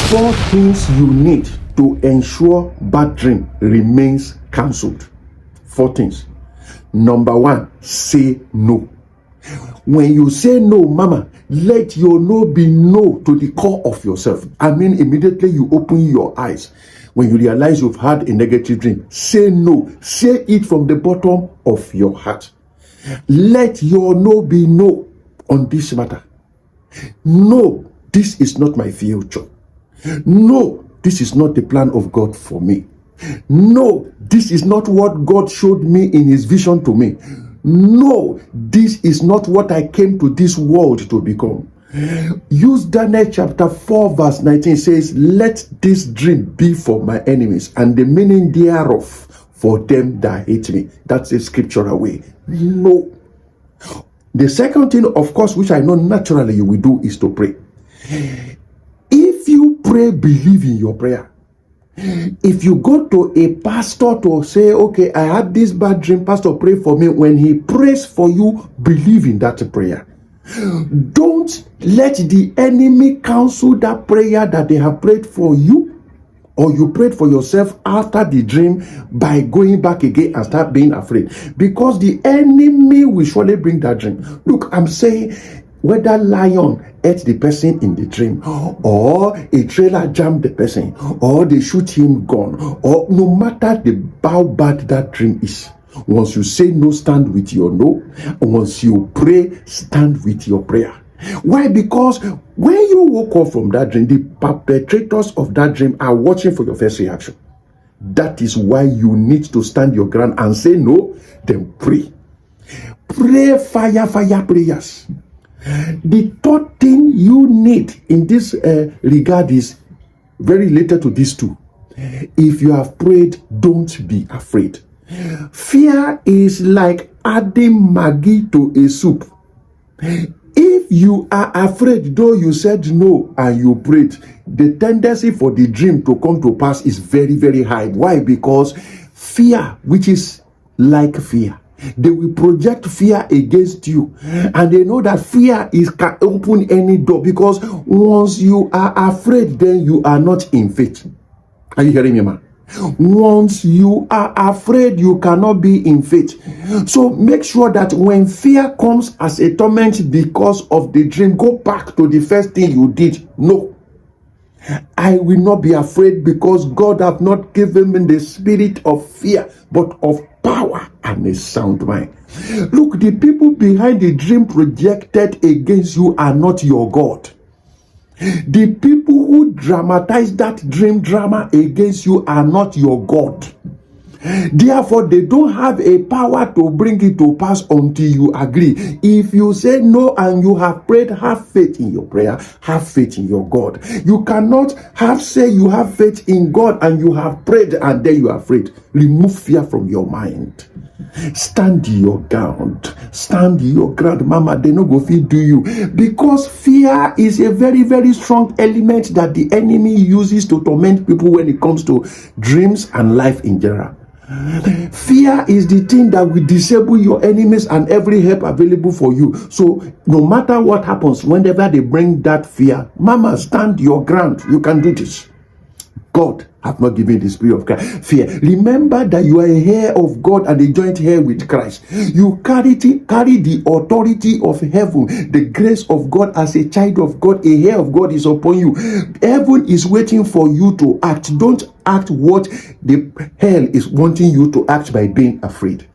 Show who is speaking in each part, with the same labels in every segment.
Speaker 1: 4 things you need to ensure bad dream remains cancelled. 4 things. Number 1, say no. When you say no, mama, let your no be no to the core of yourself. I mean, immediately you open your eyes. When you realize you've had a negative dream, say no. Say it from the bottom of your heart. Let your no be no on this matter. No, this is not my future. No, this is not the plan of God for me. No, this is not what God showed me in his vision to me. No, this is not what I came to this world to become. Use Daniel chapter 4 verse 19 says, let this dream be for my enemies and the meaning thereof for them that hate me. That's a scriptural way. No. The second thing, of course, which I know naturally you will do is to pray. If you pray, believe in your prayer. If you go to a pastor to say, okay, I had this bad dream, pastor, pray for me. When he prays for you, believe in that prayer. Don't let the enemy cancel that prayer that they have prayed for you, or you prayed for yourself after the dream, by going back again and start being afraid. Because the enemy will surely bring that dream. Look, I'm saying, whether lion ate the person in the dream, or a trailer jammed the person, or they shoot him gun, or no matter how bad that dream is, once you say no, stand with your no. Once you pray, stand with your prayer. Why? Because when you woke up from that dream, the perpetrators of that dream are watching for your first reaction. That is why you need to stand your ground and say no, then pray. Pray fire prayers. The third thing you need in this regard is very related to these two. If you have prayed, don't be afraid. Fear is like adding Maggi to a soup. If you are afraid, though you said no and you prayed, the tendency for the dream to come to pass is very, very high. Why? Because fear, which is like fear, they will project fear against you, and they know that fear can open any door, because once you are afraid, then you are not in faith. Are you hearing me, man? Once you are afraid, you cannot be in faith. So make sure that when fear comes as a torment because of the dream, go back to the first thing you did. No, I will not be afraid, because God have not given me the spirit of fear, but of power and a sound mind. Look, the people behind the dream projected against you are not your God. The people who dramatize that dream drama against you are not your God. Therefore, they don't have a power to bring it to pass until you agree. If you say no and you have prayed, have faith in your prayer, have faith in your God. You cannot say you have faith in God and you have prayed and then you are afraid. Remove fear from your mind. Stand your ground. Stand your ground, mama. They no go feed do you, because fear is a very, very strong element that the enemy uses to torment people when it comes to dreams and life in general. Fear is the thing that will disable your enemies and every help available for you. So no matter what happens, whenever they bring that fear, mama, stand your ground. You can do this. God have not given the spirit of fear. Remember that you are a heir of God and a joint heir with Christ. You carry the authority of heaven, the grace of God. As a child of God, a heir of God is upon you. Heaven is waiting for you to act. Don't act what the hell is wanting you to act by being afraid.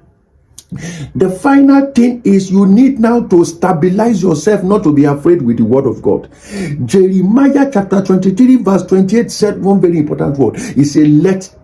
Speaker 1: The final thing is you need now to stabilize yourself, not to be afraid with the word of God. Jeremiah chapter 23 verse 28 said one very important word. He said,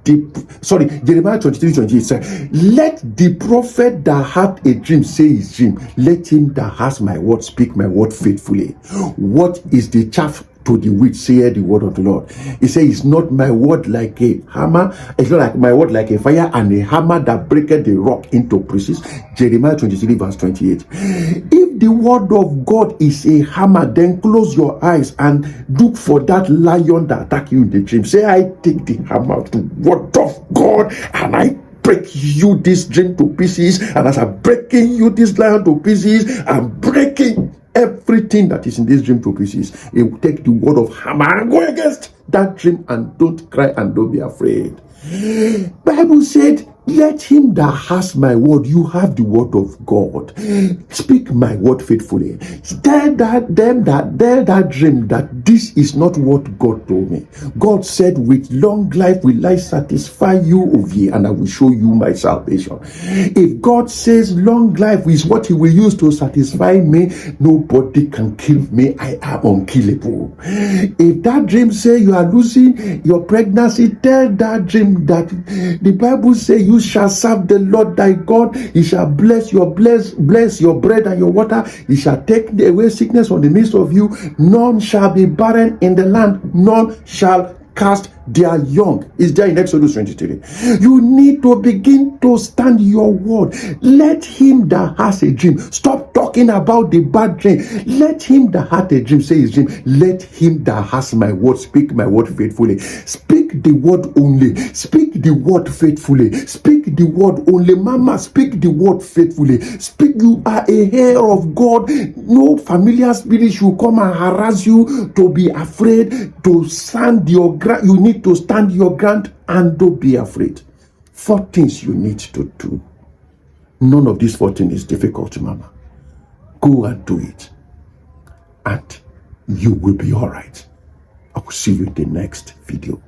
Speaker 1: Jeremiah 23:28 said, let the prophet that had a dream say his dream. Let him that has my word speak my word faithfully. What is the chaff to the which saith the word of the Lord? He says, it's not my word like a hammer, it's not like my word like a fire, and a hammer that breaketh the rock into pieces. Jeremiah 23 verse 28. If the word of God is a hammer, then close your eyes and look for that lion that attack you in the dream. Say, I take the hammer to word of God and I break you this dream to pieces, and as I'm breaking you this lion to pieces, I'm breaking everything that is in this dream to pieces. It will take the word of hammer and go against that dream, and don't cry and don't be afraid. Bible said, let him that has my word, you have the word of God. Speak my word faithfully. Tell that dream that this is not what God told me. God said, with long life will I satisfy you, of ye, and I will show you my salvation. If God says long life is what he will use to satisfy me, nobody can kill me. I am unkillable. If that dream say you are losing your pregnancy, tell that dream that the Bible says you shall serve the Lord thy God. He shall bless your bread and your water. He shall take away sickness from the midst of you. None shall be barren in the land. None shall cast their young. Is there in Exodus 23. You need to begin to stand your word. Let him that has a dream stop talking about the bad dream. Let him that had a dream say his dream. Let him that has my word speak my word faithfully. Speak the word only. Speak the word faithfully. Speak the word only. Mama, speak the word faithfully. Speak. You are a heir of God. No familiar spirit should come and harass you to be afraid to stand your ground. You need to stand your ground and don't be afraid. 4 things you need to do. None of these 4 things is difficult, Mama. Go and do it, and you will be all right. I will see you in the next video.